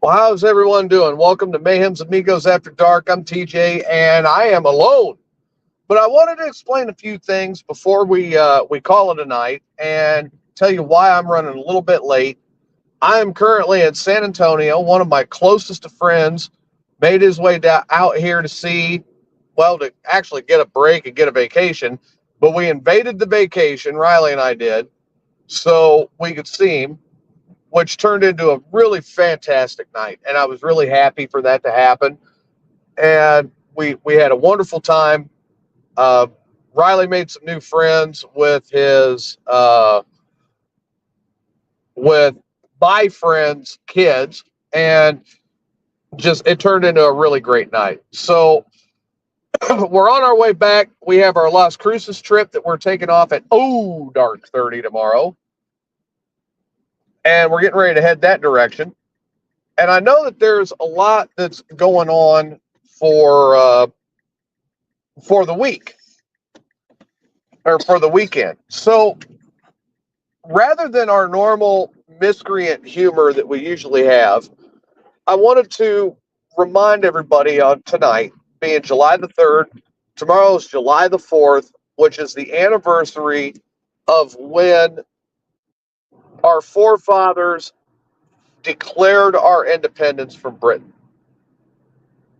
Well, how's everyone doing? Welcome to Mayhem's Amigos After Dark. I'm TJ, and I am alone. But I wanted to explain a few things before we call it a night, and tell you why I'm running a little bit late. I am currently in San Antonio. One of my closest of friends made his way out here to see, well, to actually get a break and get a vacation. But we invaded the vacation, Riley and I did, so we could see him, which turned into a really fantastic night. And I was really happy for that to happen. And we had a wonderful time. Uh, Riley made some new friends with his with my friends' kids, and just it turned into a really great night. So we're on our way back. We have our Las Cruces trip that we're taking off at dark 30 tomorrow, and we're getting ready to head that direction. And I know that there's a lot that's going on for the week or for the weekend. So rather than our normal miscreant humor that we usually have, I wanted to remind everybody on tonight, being July the 3rd, tomorrow is July the 4th, which is the anniversary of when our forefathers declared our independence from Britain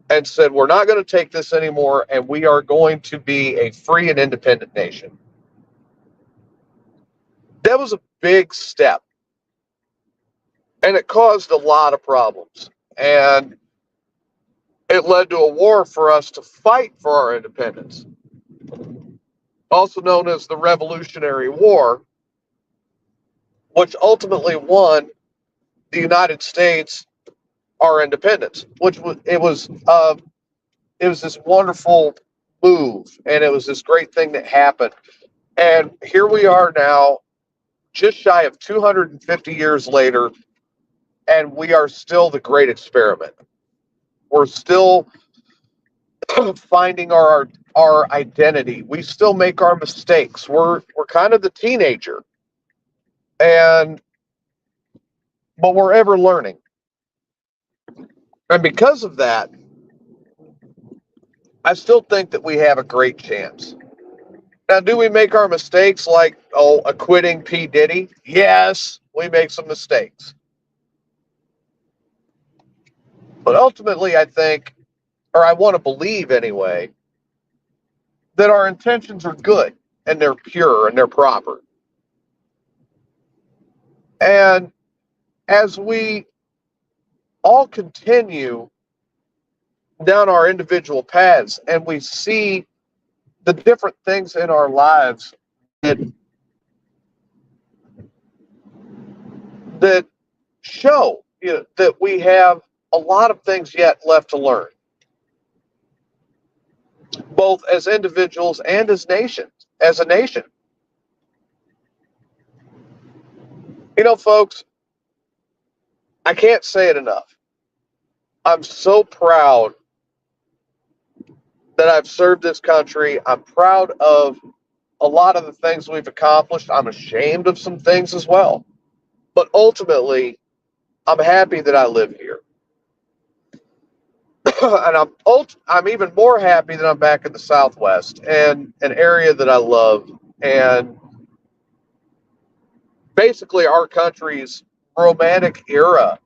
and said, we're not going to take this anymore, and we are going to be a free and independent nation. That was a big step, and it caused a lot of problems. And it led to a war for us to fight for our independence, also known as the Revolutionary War, which ultimately won the United States our independence, which was it was this wonderful move, and it was this great thing that happened. And here we are now, just shy of 250 years later, and we are still the great experiment. We're still finding our identity. We still make our mistakes. We're kind of the teenager, and but we're ever learning. And because of that, I still think that we have a great chance. Now, do we make our mistakes like, acquitting P. Diddy? Yes, we make some mistakes. But ultimately, I think, or I want to believe anyway, that our intentions are good and they're pure and they're proper. And as we all continue down our individual paths and we see the different things in our lives that that show, that we have a lot of things yet left to learn, both as individuals and as nations, as a nation. Folks, I can't say it enough. I'm so proud that I've served this country. I'm proud of a lot of the things we've accomplished. I'm ashamed of some things as well. But ultimately, I'm happy that I live here. And I'm even more happy that I'm back in the Southwest, and an area that I love, and basically our country's romantic era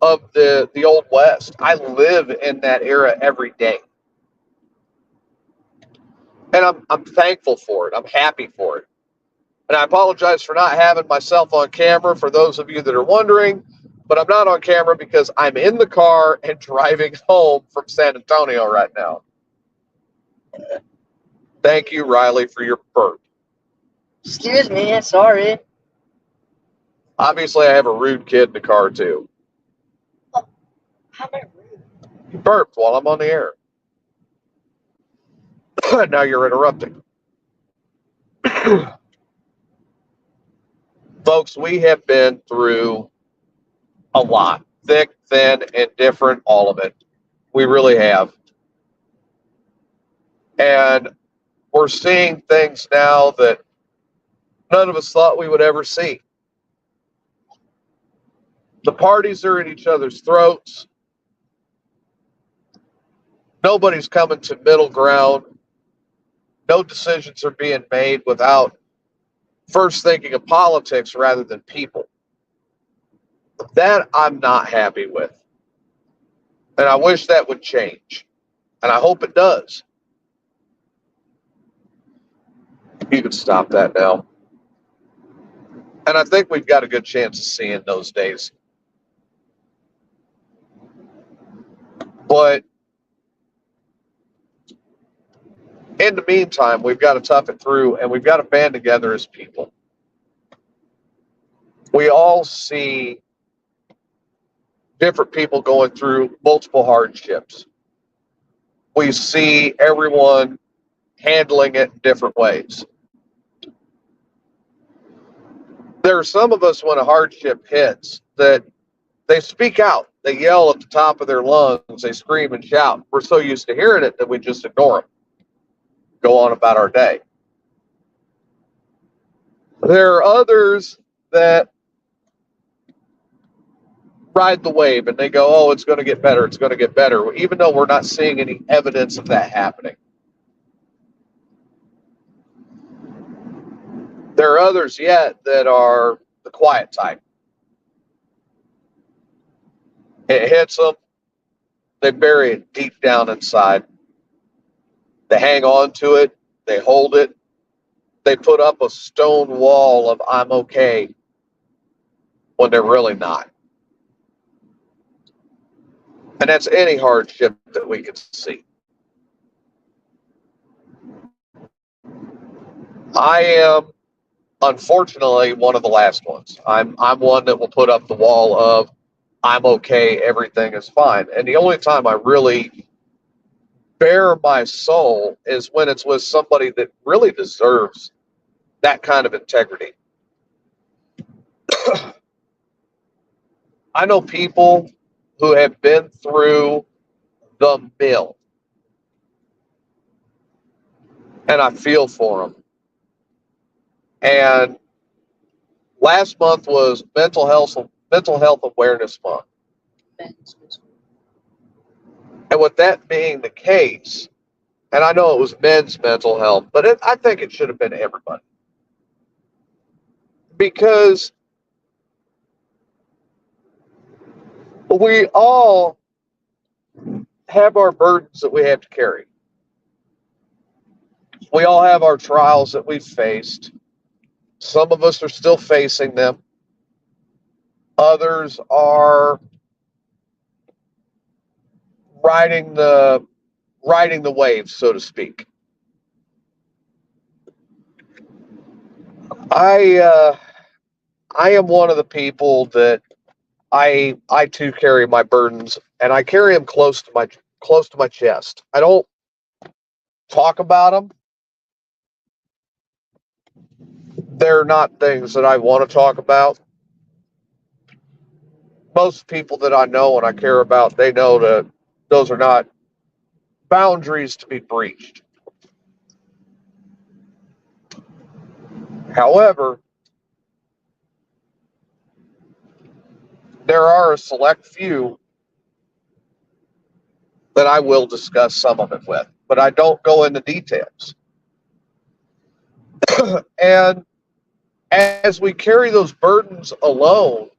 of the old West. I live in that era every day. And I'm thankful for it. I'm happy for it. And I apologize for not having myself on camera for those of you that are wondering, but I'm not on camera because I'm in the car and driving home from San Antonio right now. Thank you, Riley, for your burp. Excuse me, sorry. Obviously, I have a rude kid in the car, too. Oh, how am I rude? You burped while I'm on the air. Now you're interrupting. Folks, we have been through a lot. Thick, thin, indifferent, all of it. We really have. And we're seeing things now that none of us thought we would ever see. The parties are at each other's throats. Nobody's coming to middle ground. No decisions are being made without first thinking of politics rather than people. That I'm not happy with. And I wish that would change. And I hope it does. You can stop that now. And I think we've got a good chance of seeing those days. But in the meantime, we've got to tough it through and we've got to band together as people. We all see different people going through multiple hardships. We see everyone handling it in different ways. There are some of us when a hardship hits that they speak out. They yell at the top of their lungs. They scream and shout. We're so used to hearing it that we just ignore them. Go on about our day. There are others that ride the wave and they go, oh, it's going to get better. It's going to get better. Even though we're not seeing any evidence of that happening. There are others yet that are the quiet type. It hits them. They bury it deep down inside. They hang on to it. They hold it. They put up a stone wall of I'm okay when they're really not. And that's any hardship that we can see. I am, unfortunately, one of the last ones. I'm one that will put up the wall of I'm okay, everything is fine. And the only time I really bare my soul is when it's with somebody that really deserves that kind of integrity. I know people who have been through the mill, and I feel for them. And last month was Mental Health Awareness Month. And with that being the case, and I know it was men's mental health, but I think it should have been everybody. Because we all have our burdens that we have to carry. We all have our trials that we've faced. Some of us are still facing them. Others are riding the wave, so to speak. I am one of the people that I too carry my burdens, and I carry them close to my chest. I don't talk about them. They're not things that I want to talk about. Most people that I know and I care about, they know that those are not boundaries to be breached. However, there are a select few that I will discuss some of it with, but I don't go into details. And as we carry those burdens alone,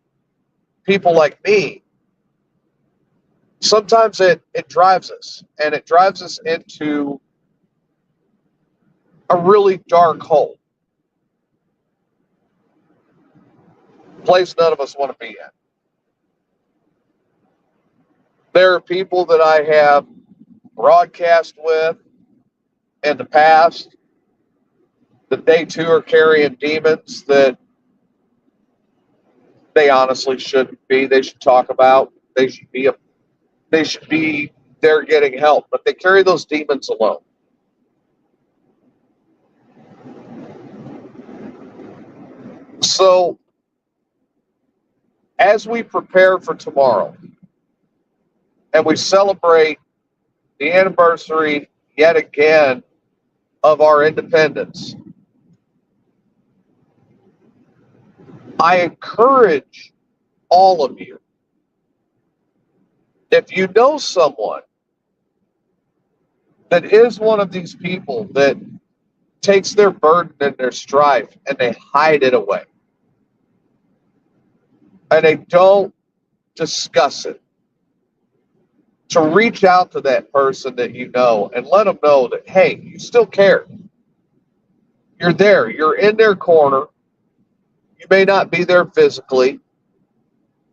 people like me, sometimes it drives us, and it drives us into a really dark hole. Place none of us want to be in. There are people that I have broadcast with in the past that they too are carrying demons that they honestly shouldn't be. They should talk about. They should be there getting help, but they carry those demons alone. So as we prepare for tomorrow and we celebrate the anniversary yet again of our independence, I encourage all of you, if you know someone that is one of these people that takes their burden and their strife and they hide it away and they don't discuss it, to reach out to that person that you know and let them know that, hey, you still care. You're there. You're in their corner. You may not be there physically,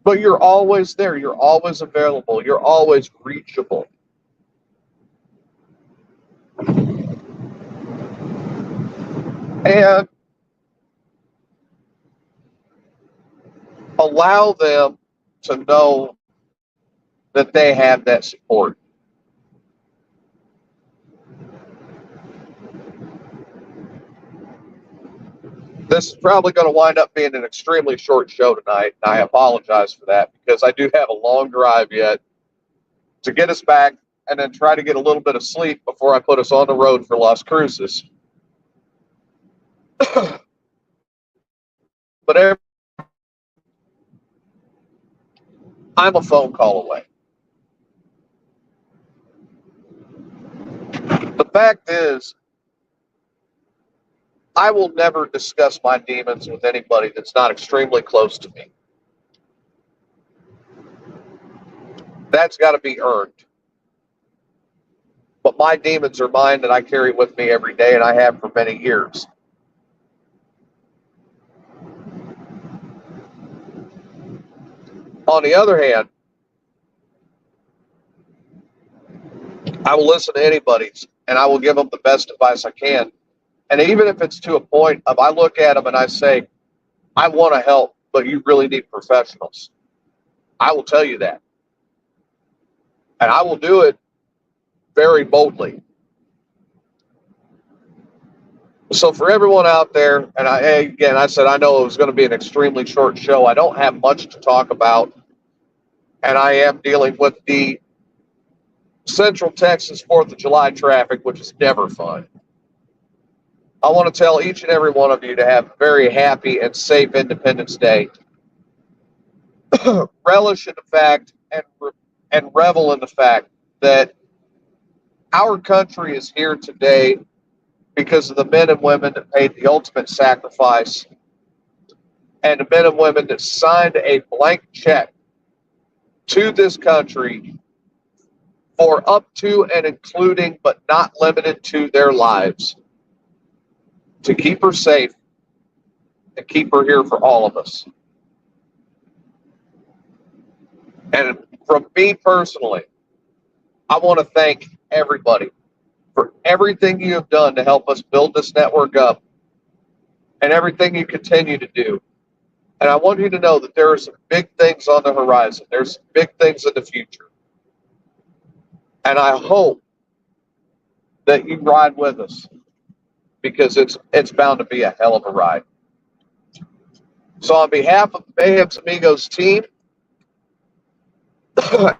but you're always there. You're always available. You're always reachable. And allow them to know that they have that support. This is probably going to wind up being an extremely short show tonight. And I apologize for that because I do have a long drive yet to get us back and then try to get a little bit of sleep before I put us on the road for Las Cruces. But I'm a phone call away. The fact is, I will never discuss my demons with anybody that's not extremely close to me. That's got to be earned. But my demons are mine that I carry with me every day, and I have for many years. On the other hand, I will listen to anybody's, and I will give them the best advice I can. And even if it's to a point of I look at them and I say, I want to help, but you really need professionals. I will tell you that. And I will do it very boldly. So for everyone out there, and I said I know it was going to be an extremely short show. I don't have much to talk about. And I am dealing with the Central Texas 4th of July traffic, which is never fun. I want to tell each and every one of you to have a very happy and safe Independence Day. Relish in the fact and revel in the fact that our country is here today because of the men and women that paid the ultimate sacrifice and the men and women that signed a blank check to this country for up to and including but not limited to their lives to keep her safe and keep her here for all of us. And from me personally, I want to thank everybody for everything you have done to help us build this network up and everything you continue to do. And I want you to know that there are some big things on the horizon. There's some big things in the future. And I hope that you ride with us because it's bound to be a hell of a ride. So on behalf of the Mayhem's Amigos team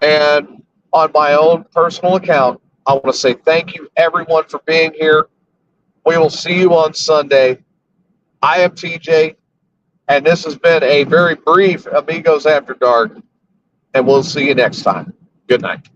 and on my own personal account, I want to say thank you everyone for being here. We will see you on Sunday. I am TJ, and this has been a very brief Amigos After Dark, and we'll see you next time. Good night.